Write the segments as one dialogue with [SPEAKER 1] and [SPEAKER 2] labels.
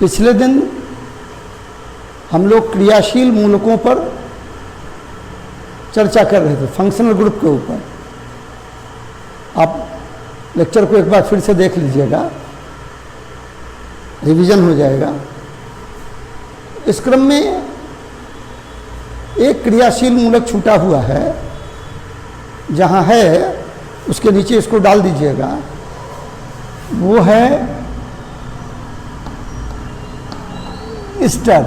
[SPEAKER 1] पिछले दिन हम लोग क्रियाशील मूलकों पर चर्चा कर रहे थे, फंक्शनल ग्रुप के ऊपर। आप लेक्चर को एक बार फिर से देख लीजिएगा, रिवीजन हो जाएगा। इस क्रम में एक क्रियाशील मूलक छूटा हुआ है, जहाँ है उसके नीचे इसको डाल दीजिएगा। वो है स्टर।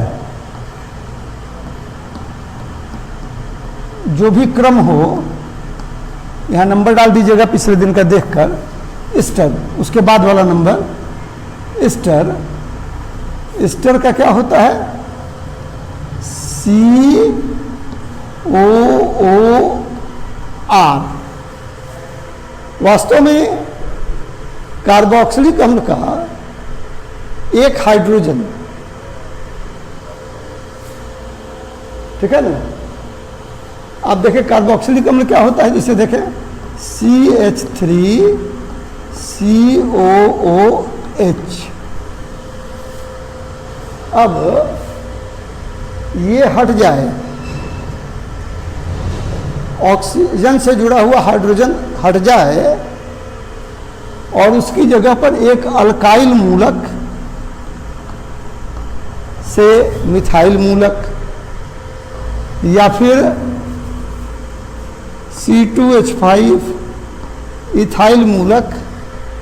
[SPEAKER 1] जो भी क्रम हो, यहाँ नंबर डाल दीजिएगा पिछले दिन का देखकर, स्टर, उसके बाद वाला नंबर स्टर। स्टर का क्या होता है? COOR। वास्तव में कार्बोक्सिलिक अम्ल का एक हाइड्रोजन, ठीक है ना। आप देखें कार्बोक्सिलिक अम्ल क्या होता है, जिसे देखें CH3COOH। अब ये हट जाए, ऑक्सीजन से जुड़ा हुआ हाइड्रोजन हट जाए और उसकी जगह पर एक अल्काइल मूलक से मिथाइल मूलक या फिर C2H5 इथाइल मूलक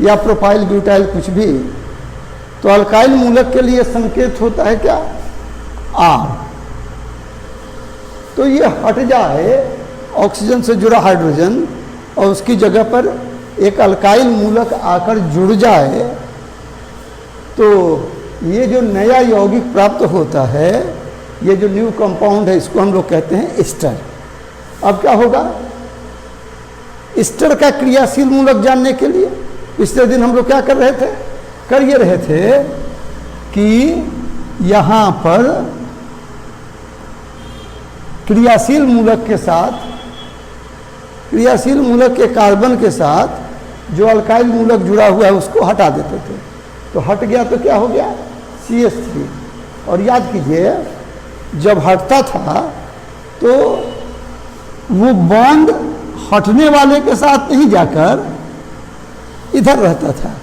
[SPEAKER 1] या प्रोपाइल ब्यूटाइल, कुछ भी। तो अल्काइल मूलक के लिए संकेत होता है क्या? R। तो ये हट जाए ऑक्सीजन से जुड़ा हाइड्रोजन और उसकी जगह पर एक अल्काइल मूलक आकर जुड़ जाए, तो ये जो नया यौगिक प्राप्त होता है, ये जो न्यू कंपाउंड है, इसको हम लोग कहते हैं एस्टर। अब क्या होगा? एस्टर का क्रियाशील मूलक जानने के लिए पिछले दिन हम लोग क्या कर रहे थे? कर ये रहे थे कि यहाँ पर क्रियाशील मूलक के साथ, क्रियाशील मूलक के कार्बन के साथ जो अल्काइल मूलक जुड़ा हुआ है उसको हटा देते थे। तो हट गया तो क्या हो गया? CH3। और याद कीजिए, जब हटता था तो वो बॉन्ड हटने वाले के साथ नहीं जाकर इधर रहता था।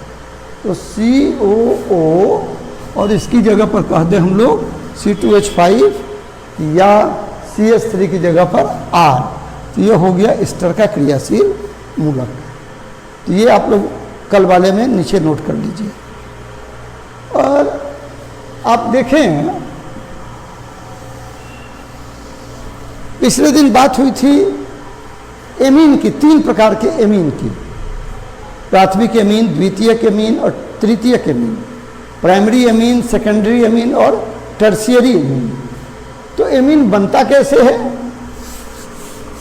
[SPEAKER 1] तो COO और इसकी जगह पर कह दें हम लोग C2H5 या CH3 की जगह पर R। तो ये हो गया एस्टर का क्रियाशील मूलक। तो ये आप लोग कल वाले में नीचे नोट कर लीजिए। और आप देखें, पिछले दिन बात हुई थी एमीन की, 3 प्रकार के एमीन की, प्राथमिक एमीन, द्वितीयक एमीन और तृतीयक amine. Primary amine, secondary amine और टर्शियरी एमीन। तो एमीन बनता कैसे है?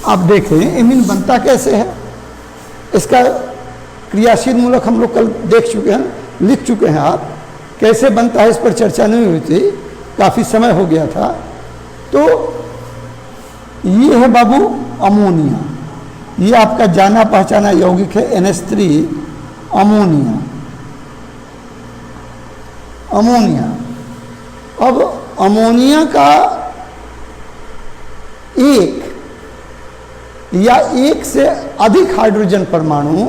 [SPEAKER 1] आप देखें एमीन बनता कैसे है। इसका क्रियाशील मूलक हम लोग कल देख चुके हैं, लिख चुके हैं। आप कैसे बनता है इस पर चर्चा नहीं हुई थी, काफ़ी समय हो गया था। तो ये है बाबू अमोनिया। ये आपका जाना पहचाना यौगिक है NH3 अमोनिया। अमोनिया, अब अमोनिया का एक या एक से अधिक हाइड्रोजन परमाणु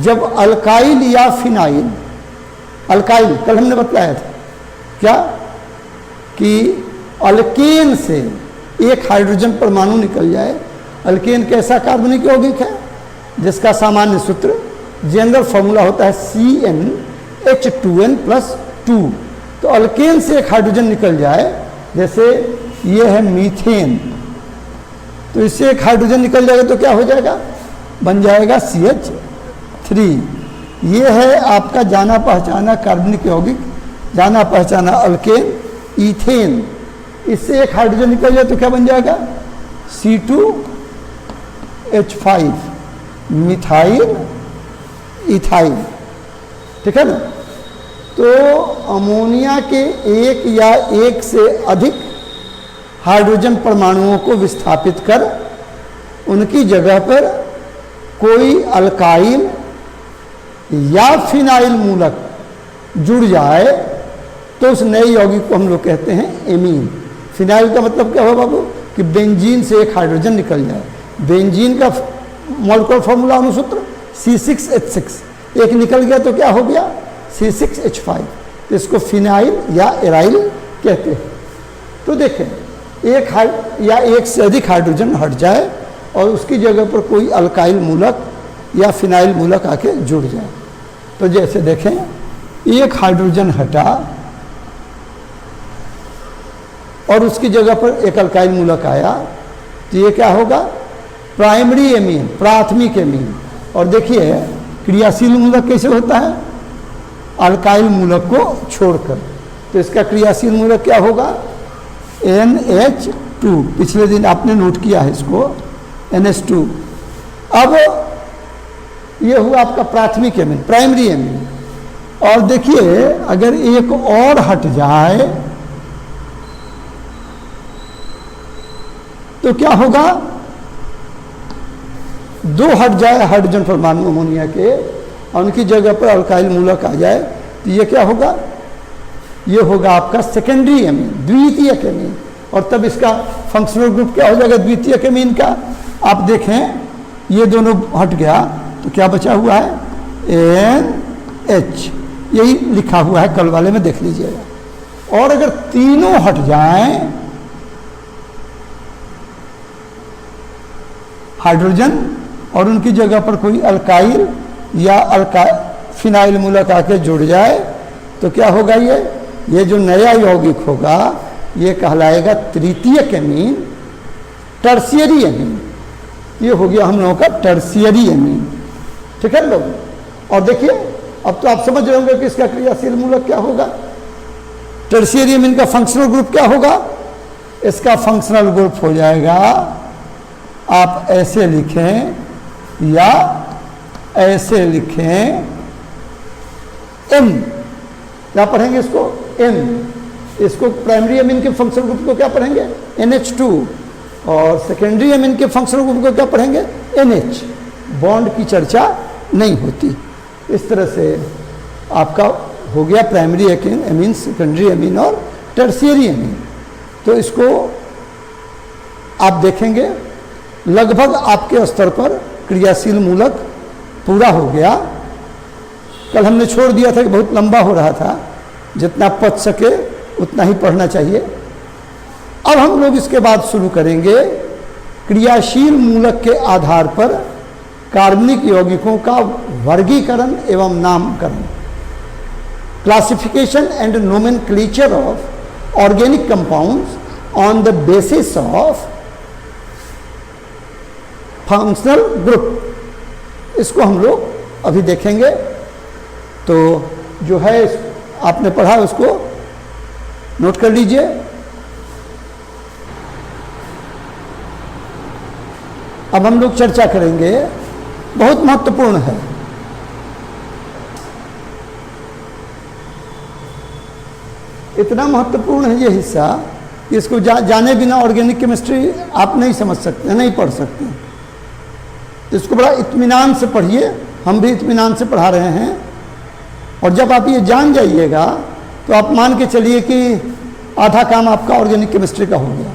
[SPEAKER 1] जब अल्काइल या फिनाइल, अल्काइल कल हमने बताया था क्या कि अल्केन से एक हाइड्रोजन परमाणु निकल जाए। अल्केन कैसा कार्बनिक यौगिक है जिसका सामान्य सूत्र, जनरल फॉर्मूला होता है CnH2n+2। तो अल्केन से एक हाइड्रोजन निकल जाए, जैसे ये है मीथेन, तो इससे एक हाइड्रोजन निकल जाएगा तो क्या हो जाएगा? बन जाएगा CH3। ये है आपका जाना पहचाना कार्बनिक यौगिक, जाना पहचाना अल्केन, इथेन। इससे एक हाइड्रोजन निकल जाए तो क्या बन जाएगा? C2H5 मिथाइल इथाइल, ठीक है ना। तो अमोनिया के एक या एक से अधिक हाइड्रोजन परमाणुओं को विस्थापित कर उनकी जगह पर कोई अल्काइल या फिनाइल मूलक जुड़ जाए तो उस नए यौगिक को हम लोग कहते हैं एमीन। फिनाइल का मतलब क्या हुआ बाबू कि बेंजीन से एक हाइड्रोजन निकल जाए। बेंजीन का मॉलिक्यूलर फॉर्मूला अनुसूत्र C6H6, एक निकल गया तो क्या हो गया C6H5, तो इसको फिनाइल या एराइल कहते हैं। तो देखें एक से अधिक हाइड्रोजन हट जाए और उसकी जगह पर कोई अल्काइल मूलक या फिनाइल मूलक आके जुड़ जाए। तो जैसे देखें एक हाइड्रोजन हटा और उसकी जगह पर एक अल्काइल मूलक आया, तो ये क्या होगा प्राइमरी एमीन, प्राथमिक एमीन। और देखिए क्रियाशील मूलक कैसे होता है, अल्काइल मूलक को छोड़कर, तो इसका क्रियाशील मूलक क्या होगा NH2। पिछले दिन आपने नोट किया है इसको NH2। अब ये हुआ आपका प्राथमिक एमीन, प्राइमरी एमीन। और देखिए अगर एक और हट जाए तो क्या होगा, दो हट जाए हाइड्रोजन परमाणु अमोनिया के और उनकी जगह पर अल्काइल मूलक आ जाए, तो ये क्या होगा, ये होगा आपका सेकेंडरी एमीन, द्वितीयक एमीन। और तब इसका फंक्शनल ग्रुप क्या हो जाएगा द्वितीयक एमीन का। आप देखें ये दोनों हट गया तो क्या बचा हुआ है NH, यही लिखा हुआ है कल वाले में देख लीजिएगा। और अगर तीनों हट जाएं हाइड्रोजन और उनकी जगह पर कोई अल्काइल या फिनाइल मूलक आके जुड़ जाए, तो क्या होगा ये जो नया यौगिक होगा ये कहलाएगा तृतीयक एमीन, टर्शियरी एमीन। ये हो गया हम लोगों का टर्शियरी एमीन। ठीक है लोग। और देखिए अब तो आप समझ रहे होंगे कि इसका क्रियाशील मूलक क्या होगा। टर्शियरी एमीन का फंक्शनल ग्रुप क्या होगा, इसका फंक्शनल ग्रुप हो जाएगा, आप ऐसे लिखें या ऐसे लिखें M, क्या पढ़ेंगे इसको M। इसको प्राइमरी एमीन के फंक्शनल ग्रुप को क्या पढ़ेंगे NH2 और सेकेंडरी एमीन के फंक्शनल ग्रुप को क्या पढ़ेंगे NH। बॉन्ड की चर्चा नहीं होती। इस तरह से आपका हो गया प्राइमरी एमीन, सेकेंडरी एमीन और टर्शियरी एमीन। तो इसको आप देखेंगे लगभग आपके स्तर पर क्रियाशील मूलक पूरा हो गया। कल हमने छोड़ दिया था कि बहुत लंबा हो रहा था, जितना पच सके उतना ही पढ़ना चाहिए। अब हम लोग इसके बाद शुरू करेंगे क्रियाशील मूलक के आधार पर कार्बनिक यौगिकों का वर्गीकरण एवं नामकरण, classification and nomenclature of organic compounds on the basis of functional group. इसको हम लोग अभी देखेंगे। तो जो है आपने पढ़ा उसको नोट कर लीजिए। अब हम लोग चर्चा करेंगे, बहुत महत्वपूर्ण है। इतना महत्वपूर्ण है ये हिस्सा कि इसको जाने बिना ऑर्गेनिक केमिस्ट्री आप नहीं समझ सकते, नहीं पढ़ सकते। इसको बड़ा इत्मीनान से पढ़िए, हम भी इत्मीनान से पढ़ा रहे हैं। और जब आप ये जान जाइएगा तो आप मान के चलिए कि आधा काम आपका ऑर्गेनिक केमिस्ट्री का हो गया।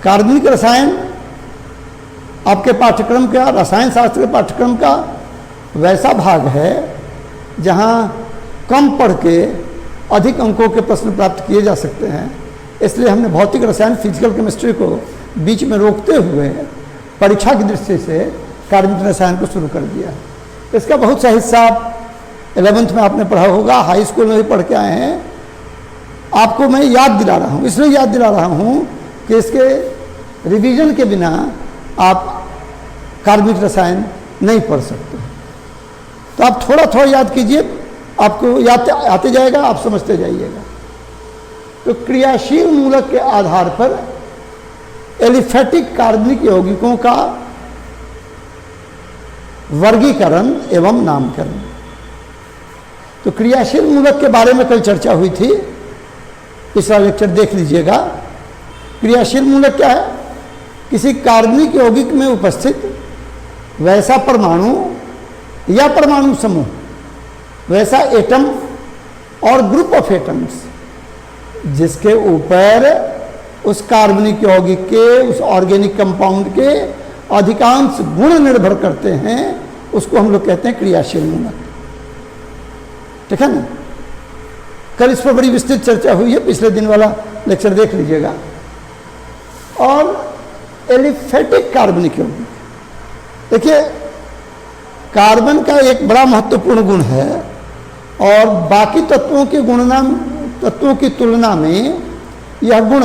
[SPEAKER 1] कार्बनिक रसायन आपके पाठ्यक्रम का, रसायन शास्त्र के पाठ्यक्रम का वैसा भाग है जहाँ कम पढ़ के अधिक अंकों के प्रश्न प्राप्त किए जा सकते हैं। इसलिए हमने भौतिक रसायन, फिजिकल केमिस्ट्री को बीच में रोकते हुए परीक्षा की दृष्टि से कार्बनिक रसायन को शुरू कर दिया। इसका बहुत सा हिस्सा 11th में आपने पढ़ा होगा, हाई स्कूल में भी पढ़ के आए हैं। आपको मैं याद दिला रहा हूँ, इसलिए याद दिला रहा हूँ कि इसके रिवीजन के बिना आप कार्बनिक रसायन नहीं पढ़ सकते। तो आप थोड़ा थोड़ा याद कीजिए, आपको याद आते जाएगा, आप समझते जाइएगा। तो क्रियाशील मूलक के आधार पर एलिफेटिक कार्बनिक यौगिकों का वर्गीकरण एवं नामकरण। तो क्रियाशील मूलक के बारे में कल चर्चा हुई थी, पिछला लेक्चर देख लीजिएगा। क्रियाशील मूलक क्या है, किसी कार्बनिक यौगिक में उपस्थित वैसा परमाणु या परमाणु समूह, वैसा एटम और ग्रुप ऑफ एटम्स जिसके ऊपर उस कार्बनिक यौगिक के, उस ऑर्गेनिक कंपाउंड के अधिकांश गुण निर्भर करते हैं, उसको हम लोग कहते हैं क्रियाशील मूलक। ठीक है ना? कल इस पर बड़ी विस्तृत चर्चा हुई है, पिछले दिन वाला लेक्चर देख लीजिएगा। और एलिफेटिक कार्बनिक यौगिक, देखिए कार्बन का एक बड़ा महत्वपूर्ण गुण है और बाकी तत्वों की तुलना में यह गुण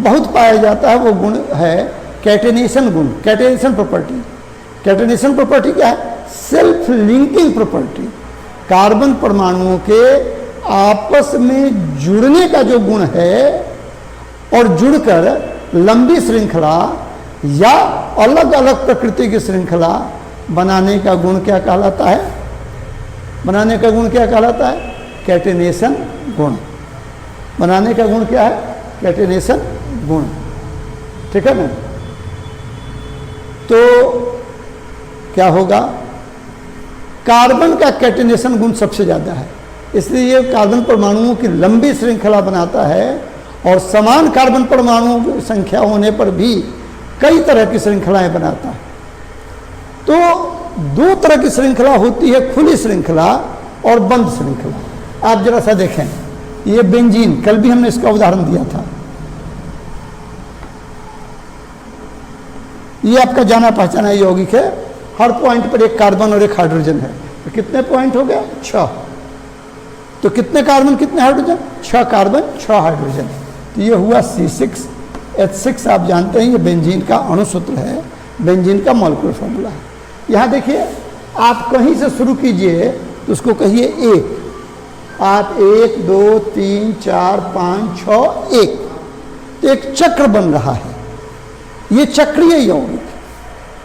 [SPEAKER 1] बहुत पाया जाता है। वो गुण है कैटेनेशन गुण, कैटेनेशन प्रॉपर्टी। कैटेनेशन प्रॉपर्टी क्या है? Self linking property. कार्बन परमाणुओं के आपस में जुड़ने का जो गुण है और जुड़कर लंबी श्रृंखला या अलग अलग प्रकृति की श्रृंखला बनाने का गुण क्या कहलाता है? बनाने का गुण क्या कहलाता है? कैटेनेशन गुण। बनाने का गुण क्या है? कैटेनेशन गुण। ठीक है ना? तो क्या होगा? कार्बन का कैटेनेशन गुण सबसे ज़्यादा है, इसलिए ये कार्बन परमाणुओं की लंबी श्रृंखला बनाता है और समान कार्बन परमाणुओं की संख्या होने पर भी कई तरह की श्रृंखलाएं बनाता है। तो दो तरह की श्रृंखला होती है, खुली श्रृंखला और बंद श्रृंखला। आप जरा सा देखें, ये बेंजीन, कल भी हमने इसका उदाहरण दिया था। ये आपका जाना पहचाना यौगिक है, हर पॉइंट पर एक कार्बन और एक हाइड्रोजन है। तो कितने पॉइंट हो गए? 6। तो कितने कार्बन कितने हाइड्रोजन? 6 carbon 6 hydrogen. तो ये हुआ C6H6। आप जानते हैं ये बेंजीन का अणुसूत्र है, बेंजीन का मॉलिक्यूलर फॉर्मूला है। यहाँ देखिए, आप कहीं से शुरू कीजिए तो उसको कहिए 1। आप 1 2 3 4 5 6 1, तो एक चक्र बन रहा है। ये चक्रीय यौगिक,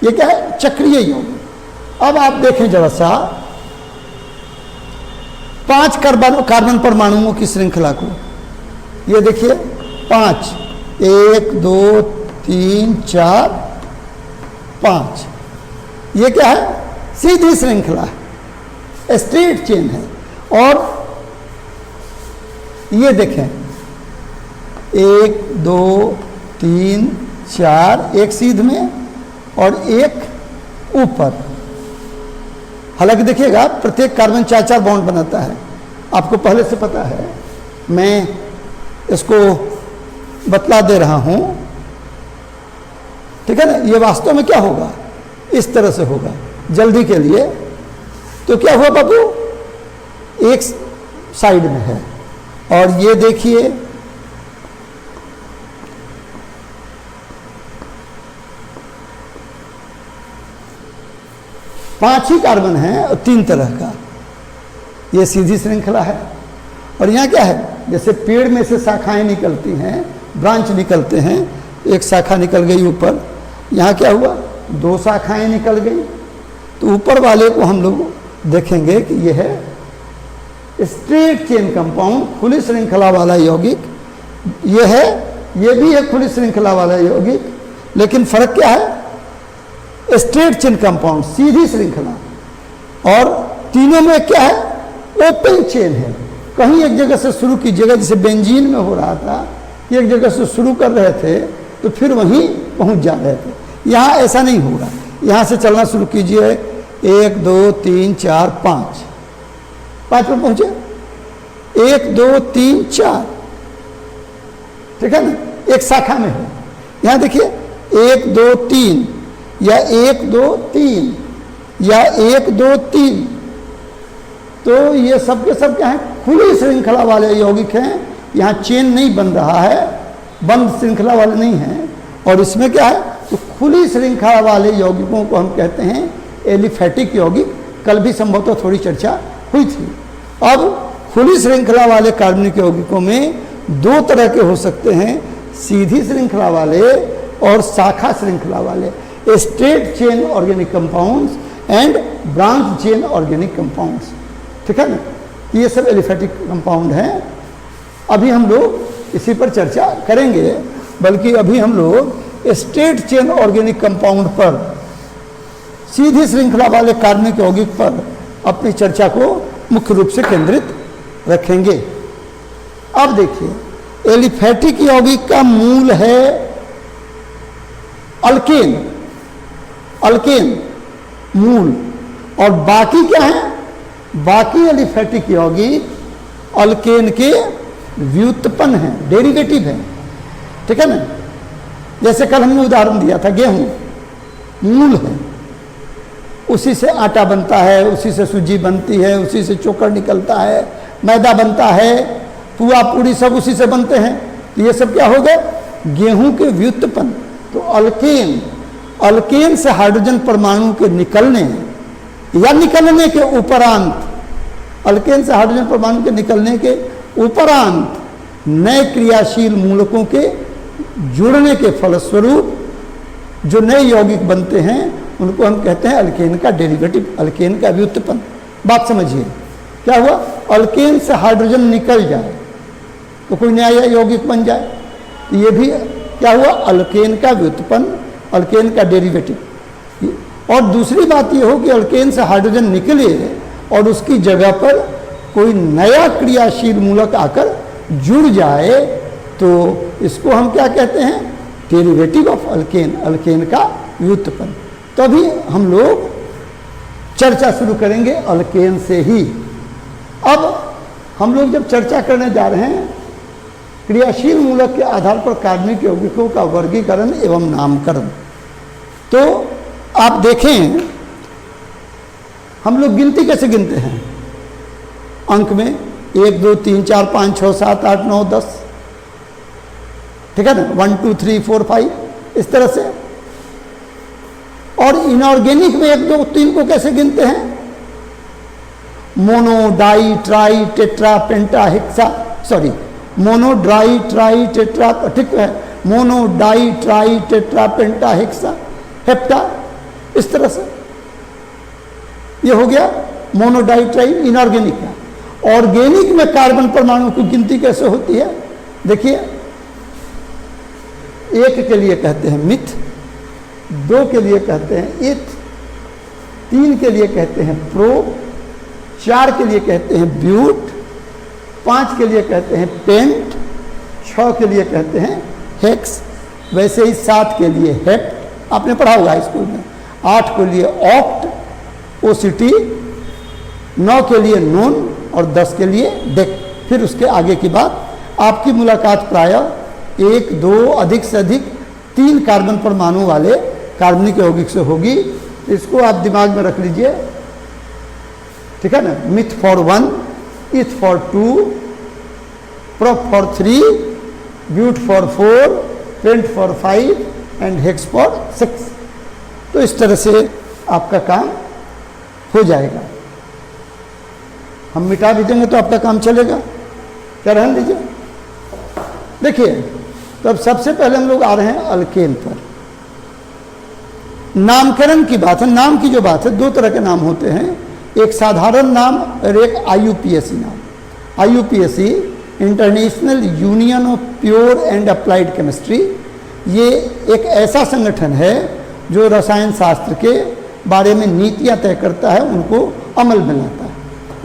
[SPEAKER 1] ये क्या है? चक्रीय यौगिक। अब आप देखें जरा सा 5 कार्बन परमाणुओं की श्रृंखला को। ये देखिए 5, 1 2 3 4 5। ये क्या है? सीधी श्रृंखला है, स्ट्रेट चेन है। और ये देखें 1 2 3 4, एक सीध में और एक ऊपर। हालांकि देखिएगा प्रत्येक कार्बन 4-4 बॉन्ड बनाता है, आपको पहले से पता है, मैं इसको बतला दे रहा हूं। ठीक है ना? ये वास्तव में क्या होगा? इस तरह से होगा जल्दी के लिए। तो क्या हुआ बाबू? एक साइड में है और ये देखिए पांच ही कार्बन है और 3 तरह का। ये सीधी श्रृंखला है। और यहाँ क्या है? जैसे पेड़ में से शाखाएं निकलती हैं, ब्रांच निकलते हैं, एक शाखा निकल गई ऊपर, यहाँ क्या हुआ? 2 शाखाएं निकल गई। तो ऊपर वाले को हम लोग देखेंगे कि यह है स्ट्रेट चेन कंपाउंड, खुली श्रृंखला वाला यौगिक। ये है, ये भी है खुली श्रृंखला वाला यौगिक, लेकिन फर्क क्या है? स्ट्रेट चेन कंपाउंड, सीधी श्रृंखला। और तीनों में क्या है? ओपन चेन है। कहीं एक जगह से शुरू कीजिएगा, जैसे बेंजीन में हो रहा था कि एक जगह से शुरू कर रहे थे तो फिर वहीं पहुंच जा रहे थे। यहाँ ऐसा नहीं होगा। यहाँ से चलना शुरू कीजिए, 1 2 3 4 5 पर पहुंचे, 1 2 3 4। ठीक है ना? एक शाखा में है। यहाँ देखिए 1 2 3 या 1 2 3 या 1 2 3। तो ये सब के सब क्या है? खुली श्रृंखला वाले यौगिक हैं। यहाँ चेन नहीं बन रहा है, बंद श्रृंखला वाले नहीं हैं। और इसमें क्या है? तो खुली श्रृंखला वाले यौगिकों को हम कहते हैं एलिफेटिक यौगिक। कल भी संभवतः थोड़ी चर्चा हुई थी। अब खुली श्रृंखला वाले कार्बनिक यौगिकों में 2 तरह के हो सकते हैं, सीधी श्रृंखला वाले और शाखा श्रृंखला वाले, straight chain organic compounds and branch chain organic compounds. ठीक है ना? ये सब एलिफेटिक कंपाउंड हैं। अभी हम लोग इसी पर चर्चा करेंगे, बल्कि अभी हम लोग स्ट्रेट चेन ऑर्गेनिक कंपाउंड पर, सीधी श्रृंखला वाले कार्बनिक यौगिक पर अपनी चर्चा को मुख्य रूप से केंद्रित रखेंगे। अब देखिए एलिफेटिक यौगिक का मूल है अल्केन, अल्केन मूल, और बाकी क्या है, बाकी एलिफेटिक यौगिक अल्केन के व्युत्पन्न हैं, डेरिवेटिव हैं, ठीक है ना। जैसे कल हमने उदाहरण दिया था, गेहूं मूल है, उसी से आटा बनता है, उसी से सूजी बनती है, उसी से चोकर निकलता है, मैदा बनता है, पुआ पूरी सब उसी से बनते हैं। ये सब क्या हो गए, गेहूं के व्युत्पन्न। तो अल्केन, अल्केन से हाइड्रोजन परमाणु के निकलने या निकलने के उपरांत, अल्केन से हाइड्रोजन परमाणु के निकलने के उपरांत नए क्रियाशील मूलकों के जुड़ने के फलस्वरूप जो नए यौगिक बनते हैं उनको हम कहते हैं अल्केन का डेरिवेटिव, अल्केन का व्युत्पन्न। बात समझिए, क्या हुआ, अल्केन से हाइड्रोजन निकल जाए तो कोई नया यौगिक बन जाए, तो ये भी क्या हुआ, अल्केन का व्युत्पन्न, अल्केन का डेरिवेटिव। और दूसरी बात ये हो कि अल्केन से हाइड्रोजन निकले और उसकी जगह पर कोई नया क्रियाशील मूलक आकर जुड़ जाए तो इसको हम क्या कहते हैं, डेरिवेटिव ऑफ अल्केन, अल्केन का व्युत्पन्न। तभी हम लोग चर्चा शुरू करेंगे अल्केन से ही। अब हम लोग जब चर्चा करने जा रहे हैं क्रियाशील मूलक के आधार पर कार्बनिक यौगिकों का वर्गीकरण एवं नामकरण, तो आप देखें हम लोग गिनती कैसे गिनते हैं, अंक में 1 2 3 4 5 6 7 8 9 10, ठीक है ना, 1 2 3 4 5 इस तरह से। और इनऑर्गेनिक में 1 2 3 को कैसे गिनते हैं, मोनो डाई ट्राई टेट्रा पेंटा hexa, sorry mono di tri tetra, ठीक है, मोनो डाई ट्राई टेट्रा पेंटा हेक्सा हेप्टा, इस तरह से ये हो गया मोनो डाई ट्राई इनऑर्गेनिक का। ऑर्गेनिक में कार्बन परमाणु की गिनती कैसे होती है, देखिए 1 के लिए कहते हैं मिथ, 2 के लिए कहते हैं इथ, 3 के लिए कहते हैं प्रो, 4 के लिए कहते हैं ब्यूट, 5 के लिए कहते हैं पेंट, 6 के लिए कहते हैं हेक्स, वैसे ही 7 के लिए हेप्ट, आपने पढ़ा होगा स्कूल में, 8 के लिए ऑक्ट ओसिटी, 9 के लिए नोन और 10 के लिए डेक। फिर उसके आगे की बात, आपकी मुलाकात प्रायः 1 2 अधिक से अधिक 3 कार्बन परमाणु वाले कार्बनिक यौगिक से होगी। इसको आप दिमाग में रख लीजिए, ठीक है ना, myth for 1, eth for 2, prop for 3, but for 4, pent for 5 and hex for 6। तो इस तरह से आपका काम हो जाएगा। हम मिटा भी देंगे तो आपका काम चलेगा, क्या रहने दीजिए। देखिए तो अब सबसे पहले हम लोग आ रहे हैं अल्केन पर। नामकरण की बात है, नाम की जो बात है, 2 तरह के नाम होते हैं, एक साधारण नाम और एक IUPAC नाम। IUPAC international union of pure and applied chemistry, ये एक ऐसा संगठन है जो रसायन शास्त्र के बारे में नीतियां तय करता है, उनको अमल में लाता है,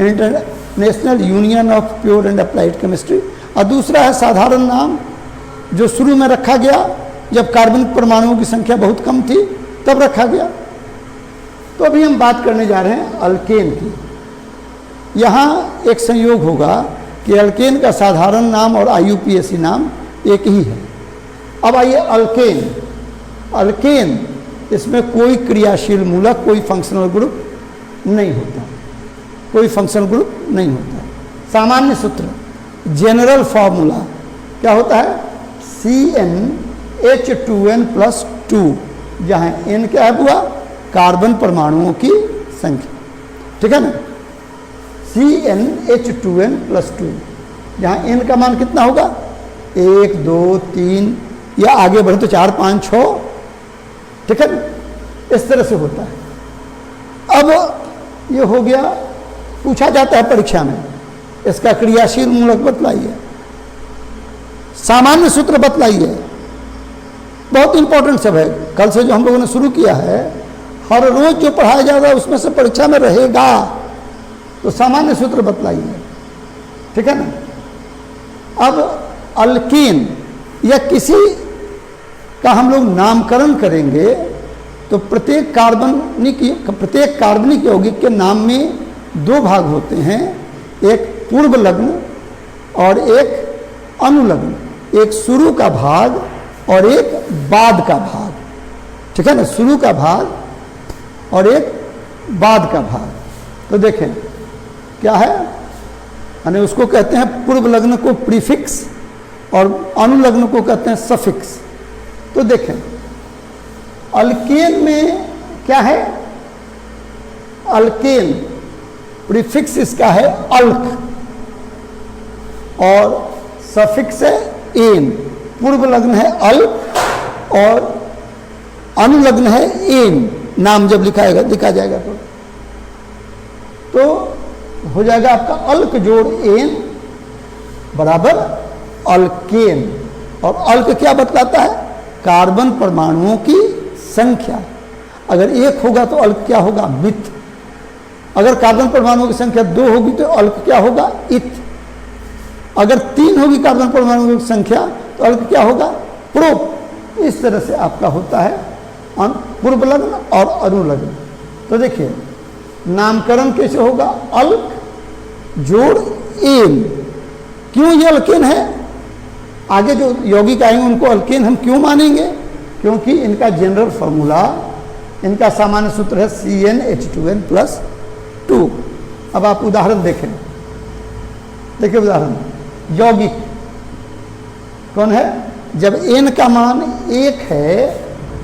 [SPEAKER 1] international union of pure and applied chemistry. और दूसरा है साधारण नाम जो शुरू में रखा गया जब कार्बन परमाणुओं की संख्या बहुत कम थी तब रखा गया। तो अभी हम बात करने जा रहे हैं अल्केन की। यहाँ एक संयोग होगा कि अल्केन का साधारण नाम और IUPAC नाम एक ही है। अब आइए अल्केन, अल्केन इसमें कोई क्रियाशील मूलक, कोई फंक्शनल ग्रुप नहीं होता, कोई फंक्शनल ग्रुप नहीं होता। सामान्य सूत्र, जनरल फॉर्मूला क्या होता है, CnH2n+2, जहाँ n क्या है हुआ, कार्बन परमाणुओं की संख्या, ठीक है ना, CnH2n+2, जहाँ n का मान कितना होगा, 1 2 3 या आगे बढ़े तो 4 5 6, ठीक है ना, इस तरह से होता है। अब ये हो गया, पूछा जाता है परीक्षा में, इसका क्रियाशील मूलक बतलाइए, सामान्य सूत्र बतलाइए, बहुत इंपॉर्टेंट सब है। कल से जो हम लोगों ने शुरू किया है, हर रोज जो पढ़ाया जा रहा है उसमें से परीक्षा में रहेगा, तो सामान्य सूत्र बतलाइए। ठीक है ना। अब अल्कीन या किसी का हम लोग नामकरण करेंगे तो प्रत्येक कार्बनिक यौगिक के नाम में दो भाग होते हैं, एक पूर्व लग्न और एक अनुलग्न, एक शुरू का भाग और एक बाद का भाग, ठीक है ना, शुरू का भाग और एक बाद का भाग। तो देखें क्या है, यानी उसको कहते हैं पूर्व लग्न को प्रीफिक्स और अनुलग्न को कहते हैं सफिक्स। तो देखें अल्केन में क्या है, अल्केन प्रीफिक्स इसका है अल्क और सफिक्स है एन। पूर्व लग्न है अल्क और अनुलग्न है एन, नाम जब लिखा जाएगा तो हो जाएगा आपका अल्क जोड़ एन बराबर अल्केन। और अल्क क्या बतलाता है, कार्बन परमाणुओं की संख्या। अगर एक होगा तो अल्क क्या होगा, मिथ। अगर कार्बन परमाणुओं की संख्या 2 होगी तो अल्क क्या होगा, इत। अगर 3 होगी कार्बन परमाणुओं की संख्या तो अल्क क्या होगा, प्रोप। इस तरह से आपका होता है पूर्व लग्न और अनुलग्न। तो देखिए नामकरण कैसे होगा, अल्क जोड़ एन। क्यों ये अल्केन है, आगे जो यौगिक आएंगे उनको अल्केन हम क्यों मानेंगे, क्योंकि इनका जनरल फॉर्मूला, इनका सामान्य सूत्र है CnH2n+2। अब आप उदाहरण देखें, देखिए उदाहरण, यौगिक कौन है, जब n का मान 1 है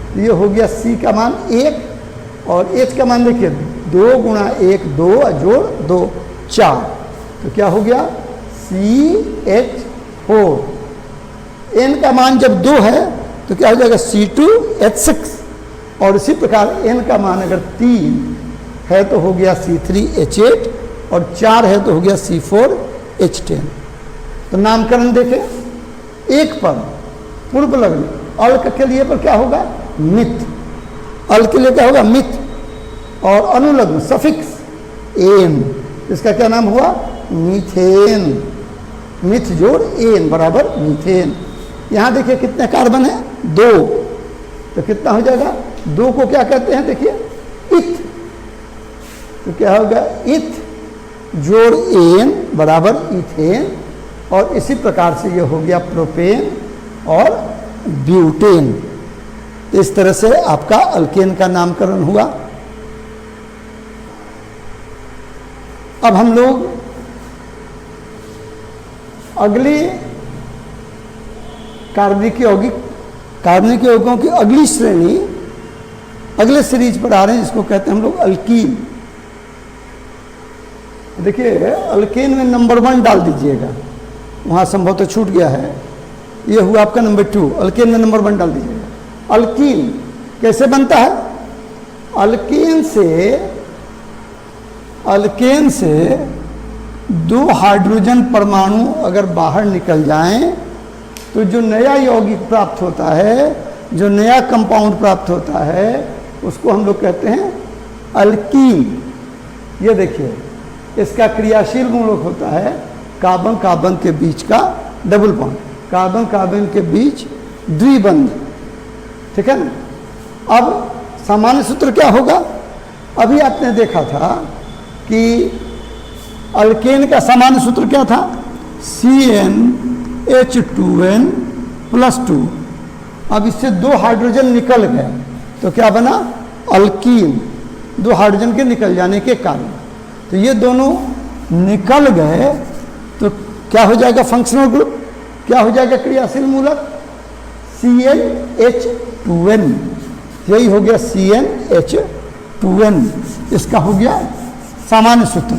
[SPEAKER 1] तो ये हो गया C का मान 1 और H का मान देखिए 2 × 1 2 जोड़ 2 4, तो क्या हो गया CH4। n का मान जब 2 है तो क्या हो जाएगा C2H6 और इसी प्रकार n का मान अगर 3 है तो हो गया C3H8 और 4 है तो हो गया C4H10। तो नामकरण देखें, एक पर पूर्व लग्न अल्क के लिए पर क्या होगा, मिथ। अल्क के लिए क्या होगा, मिथ। और अनुलग्न सफिक्स एन, इसका क्या नाम हुआ, मीथेन। मिथ जोड़ एन बराबर मीथेन। यहाँ देखिए कितने कार्बन है, 2, तो कितना हो जाएगा, 2 को क्या कहते हैं, देखिए इथ। तो क्या होगा, इथ जोड़ एन बराबर इथेन। और इसी प्रकार से ये हो गया प्रोपेन और ब्यूटेन। इस तरह से आपका अल्केन का नामकरण हुआ। अब हम लोग अगली कार्बनिक यौगिकों की अगली श्रेणी, अगले सीरीज पर आ रहे हैं, जिसको कहते हैं हम लोग अल्कीन। देखिए अल्केन में नंबर 1 डाल दीजिएगा, वहाँ संभवतः छूट गया है, ये हुआ आपका नंबर 2। अल्केन में नंबर 1 डाल दीजिएगा। अल्कीन कैसे बनता है, अल्केन से 2 हाइड्रोजन परमाणु अगर बाहर निकल जाएं तो जो नया यौगिक प्राप्त होता है, जो नया कंपाउंड प्राप्त होता है, उसको हम लोग कहते हैं अल्कीन। ये देखिए इसका क्रियाशील मूलक होता है कार्बन कार्बन के बीच का डबल बॉन्ड, कार्बन कार्बन के बीच द्विबंध, ठीक है ना। अब सामान्य सूत्र क्या होगा, अभी आपने देखा था कि अल्केन का सामान्य सूत्र क्या था, CnH2n+2। अब इससे 2 हाइड्रोजन निकल गए तो क्या बना, अल्कीन। 2 हाइड्रोजन के निकल जाने के कारण, तो ये दोनों निकल गए तो क्या हो जाएगा, फंक्शनल ग्रुप क्या हो जाएगा, क्रियाशील मूलक CnH2n। यही हो गया CnH2n, इसका हो गया सामान्य सूत्र,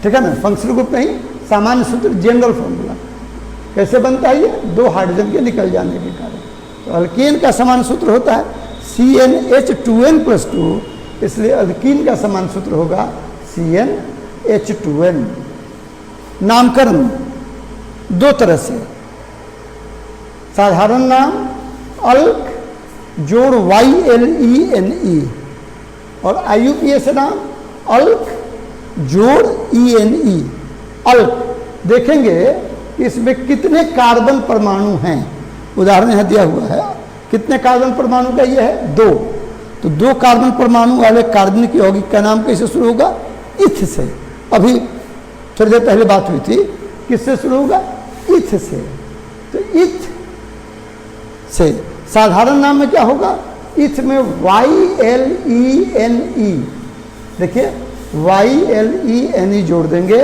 [SPEAKER 1] ठीक है ना। फंक्शनल ग्रुप नहीं, सामान्य सूत्र, जनरल फॉर्मूला। कैसे बनता है ये, 2 हाइड्रोजन के निकल जाने के कारण। तो अल्कीन का सामान्य सूत्र होता है CnH2n+2, इसलिए अल्कीन का सामान्य सूत्र होगा CnH2n। नामकरण 2 तरह से, साधारण नाम अल्क जोड़ YLENE और IUPAC नाम अल्क जोड़ ENE, अल्क। देखेंगे कि इसमें कितने कार्बन परमाणु हैं। उदाहरण यहाँ दिया हुआ है, कितने कार्बन परमाणु का ये है? 2। तो 2 कार्बन परमाणु वाले कार्बनिक यौगिक का नाम कैसे शुरू होगा? इथ से। अभी थोड़ी देर पहले बात हुई थी, किससे शुरू होगा? इथ से। तो इथ से साधारण नाम में क्या होगा? इथ में YLENE, देखिए YLENE जोड़ देंगे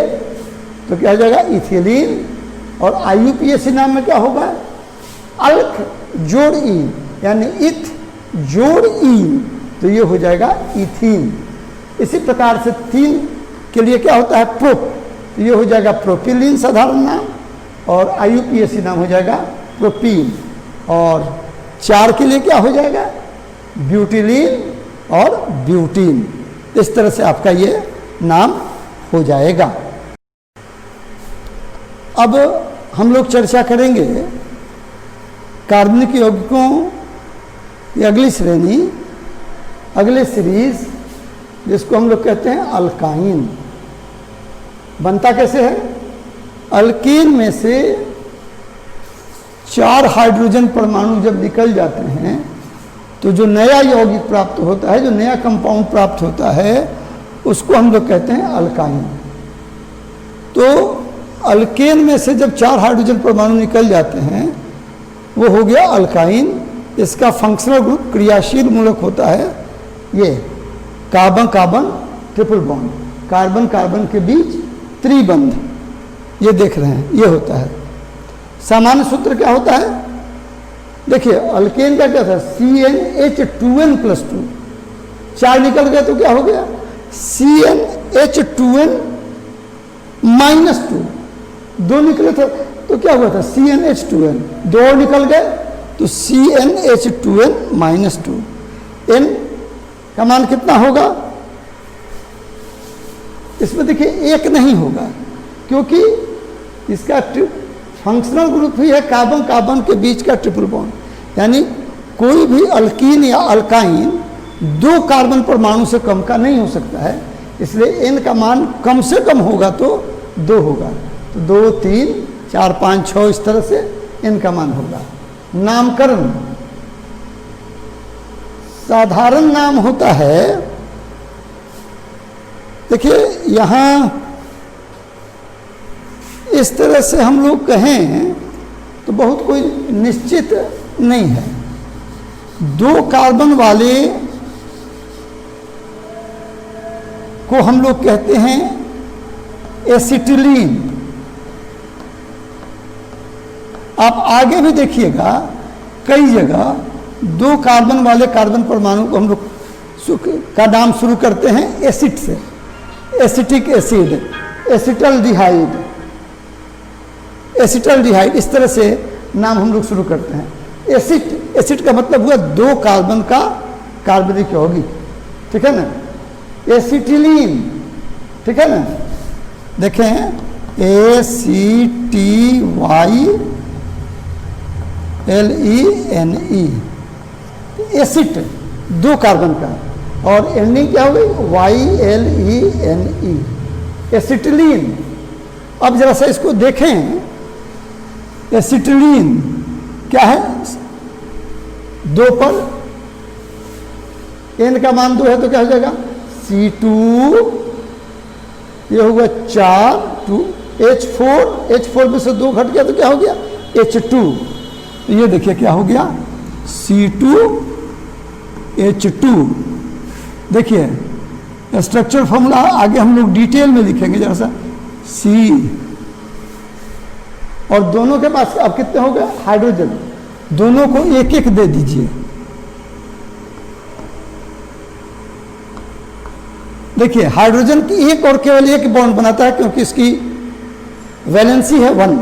[SPEAKER 1] तो क्या हो जाएगा? इथिलीन। और IUPAC नाम में क्या होगा? अल्क जोड़ ई, यानी इथ जोड़ ई, तो ये हो जाएगा इथीन। इसी प्रकार से 3 के लिए क्या होता है? प्रोप, तो ये हो जाएगा प्रोपिलीन साधारण नाम, और IUPAC नाम हो जाएगा प्रोपीन। और 4 के लिए क्या हो जाएगा? ब्यूटिलीन और ब्यूटीन। इस तरह से आपका ये नाम हो जाएगा। अब हम लोग चर्चा करेंगे कार्बनिक यौगिकों की अगली श्रेणी, अगले सीरीज, जिसको हम लोग कहते हैं अल्काइन। बनता कैसे है? अल्कीन में से 4 हाइड्रोजन परमाणु जब निकल जाते हैं तो जो नया यौगिक प्राप्त होता है, जो नया कंपाउंड प्राप्त होता है, उसको हम लोग कहते हैं अल्काइन। तो अल्केन में से जब 4 हाइड्रोजन परमाणु निकल जाते हैं वो हो गया अल्काइन। इसका फंक्शनल ग्रुप क्रियाशील मूलक होता है ये carbon carbon triple bond, carbon carbon के बीच त्रिबंध, ये देख रहे हैं, ये होता है। सामान्य सूत्र क्या होता है? देखिए अल्केन का क्या था? CnH2n+2, 4 निकल गए तो क्या हो गया? CnH2n-2, 2 निकले थे तो क्या हुआ था? CnH2n, 2 निकल गए तो CnH2n-2। n का मान कितना होगा? इसमें देखिए 1 नहीं होगा, क्योंकि इसका फंक्शनल ग्रुप ही है कार्बन कार्बन के बीच का ट्रिपल बॉन्ड। यानी कोई भी अल्कीन या अल्काइन 2 कार्बन परमाणु से कम का नहीं हो सकता है, इसलिए n का मान कम से कम होगा तो 2 होगा। तो 2, 3, 4, 5, 6 इस तरह से n का मान होगा। नामकरण, साधारण नाम होता है, देखिए यहां इस तरह से हम लोग कहें तो बहुत कोई निश्चित नहीं है। 2 कार्बन वाले को हम लोग कहते हैं एसिटिलीन। आप आगे भी देखिएगा कई जगह 2 कार्बन वाले कार्बन परमाणु को हम लोग का नाम शुरू करते हैं एसिड से, एसिटिक एसिड, एसिटल्डिहाइड, एसिटल्डिहाइड, इस तरह से नाम हम लोग शुरू करते हैं। एसिड, एसिड का मतलब हुआ 2 कार्बन का कार्बनिक यौगिक, ठीक है ना? एसिटिलीन, ठीक है ना? देखें ACTYLENE, एसिड 2 कार्बन का, और एंडिंग क्या हो गई? YLENE, acetylene. अब जरा सा इसको देखें, एसिटिलीन क्या है? 2 पर n का मान 2 है तो क्या हो जाएगा? C2, ये होगा 4, 2, H4 में से 2 घट गया तो क्या हो गया? H2। तो ये देखिए क्या हो गया? C2H2। देखिए स्ट्रक्चर फॉर्मूला आगे हम लोग डिटेल में लिखेंगे जरा सा। C, और दोनों के पास अब कितने हो गए? हाइड्रोजन, दोनों को 1-1 दे दीजिए। देखिए हाइड्रोजन की एक और केवल एक बॉन्ड बनाता है, क्योंकि इसकी वैलेंसी है 1,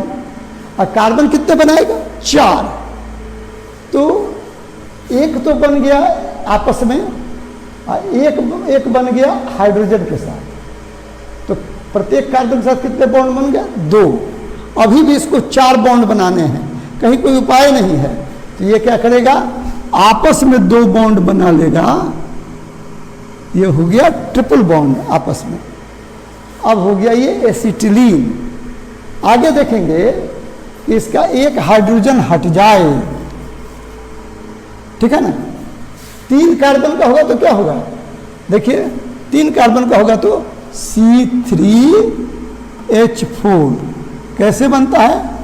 [SPEAKER 1] और कार्बन कितने बनाएगा? 4। तो एक तो बन गया आपस में, और एक बन गया हाइड्रोजन के साथ। तो प्रत्येक कार्बन के साथ कितने बॉन्ड बन गया? 2। अभी भी इसको 4 बॉन्ड बनाने हैं, कहीं कोई उपाय नहीं है, तो ये क्या करेगा? आपस में 2 बॉन्ड बना लेगा। ये हो गया ट्रिपल बॉन्ड आपस में। अब हो गया ये एसिटिलीन। आगे देखेंगे इसका एक हाइड्रोजन हट जाए, ठीक है ना, 3 कार्बन का होगा तो क्या होगा, देखिए 3 कार्बन का होगा तो C3H4 कैसे बनता है,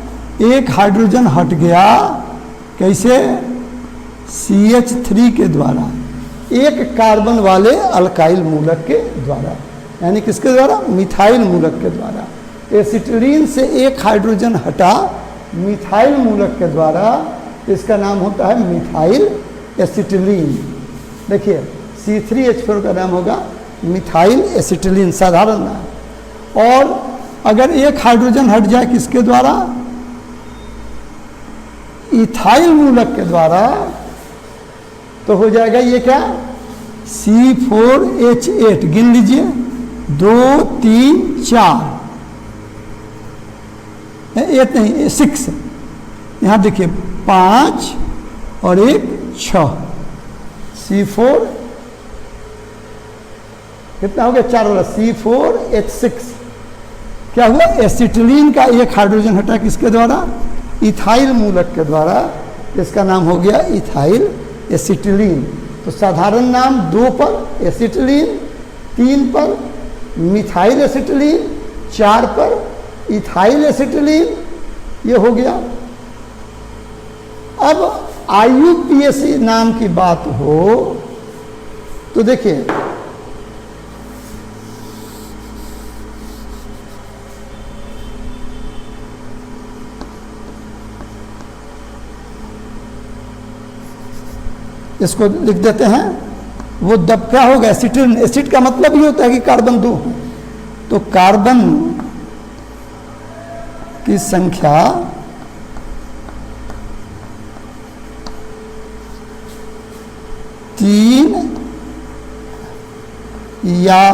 [SPEAKER 1] एक हाइड्रोजन हट गया, कैसे, CH3 के द्वारा, एक कार्बन वाले अल्काइल मूलक के द्वारा, यानी किसके द्वारा, मिथाइल मूलक के द्वारा। एसिटिलीन से एक हाइड्रोजन हटा मिथाइल मूलक के द्वारा, इसका नाम होता है मिथाइल एसिटिलीन। देखिए C3H4 का नाम होगा मिथाइल एसिटिलीन, साधारण नाम। और अगर एक हाइड्रोजन हट जाए किसके द्वारा, इथाइल मूलक के द्वारा, तो हो जाएगा ये क्या, C4H8, गिन लीजिए, 2 3 4, 8 नहीं 6, यहाँ देखिए 5 और 1 6, C4 कितना हो गया, 4 वाला, C4H6 क्या हुआ, एसिटिलीन का एक हाइड्रोजन हटा किसके द्वारा, इथाइल मूलक के द्वारा, इसका नाम हो गया इथाइल एसिटिलीन। तो साधारण नाम 2 पर एसिटिलीन, 3 पर मिथाइल एसिटिलीन, 4 पर इथाइल एसिटिलीन, ये हो गया। अब IUPAC नाम की बात हो तो देखिए इसको लिख देते हैं, वो दब क्या होगा, एसिटिलीन। एसिड का मतलब ये होता है कि कार्बन 2 है, तो कार्बन की संख्या तीन या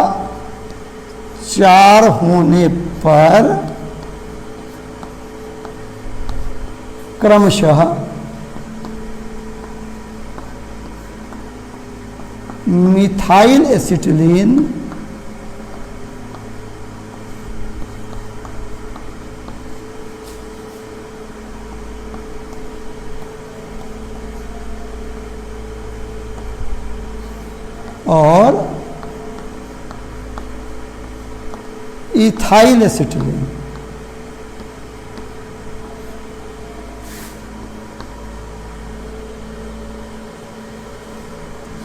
[SPEAKER 1] 4 होने पर क्रमशः मिथाइल एसिटिलीन और इथाइल एसिटिलीन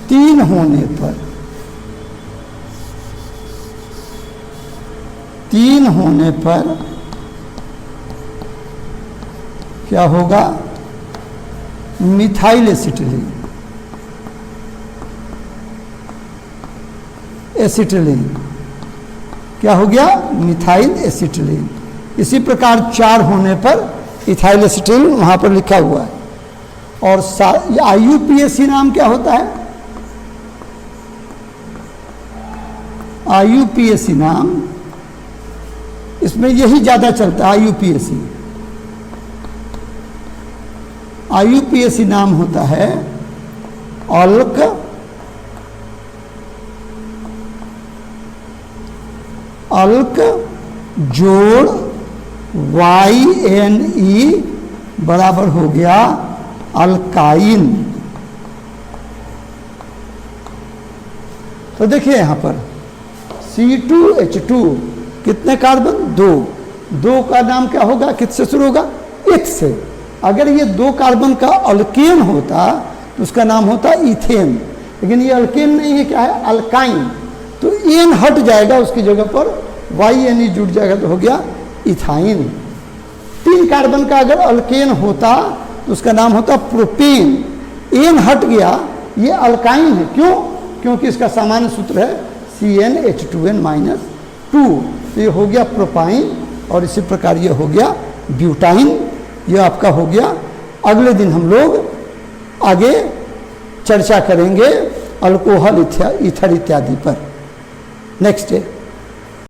[SPEAKER 1] तीन होने पर क्या होगा, मिथाइल एसिटिलीन क्या हो गया, मिथाइल एसिटिलीन। इसी प्रकार 4 होने पर इथाइल एसिटिलीन वहां पर लिखा हुआ है। और IUPAC नाम क्या होता है, IUPAC नाम, इसमें यही ज्यादा चलता है। IUPAC नाम होता है अल्क जोड़ YNE बराबर हो गया अल्काइन। तो देखिए यहां पर C2H2 कितने कार्बन, 2 का नाम क्या होगा, किससे शुरू होगा, H से। अगर ये 2 कार्बन का अल्केन होता तो उसका नाम होता इथेन, लेकिन ये अल्केन नहीं है, क्या है, अल्काइन। तो एन हट जाएगा, उसकी जगह पर YNE जुड़ जाएगा तो हो गया इथाइन। 3 कार्बन का अगर अल्केन होता तो उसका नाम होता प्रोपेन। एन हट गया, ये अल्काइन है, क्यों, क्योंकि इसका सामान्य सूत्र है CnH2n-2, तो ये हो गया प्रोपाइन। और इसी प्रकार ये हो गया ब्यूटाइन। ये आपका हो गया। अगले दिन हम लोग आगे चर्चा करेंगे अल्कोहल, ईथर इत्यादि पर। नेक्स्ट है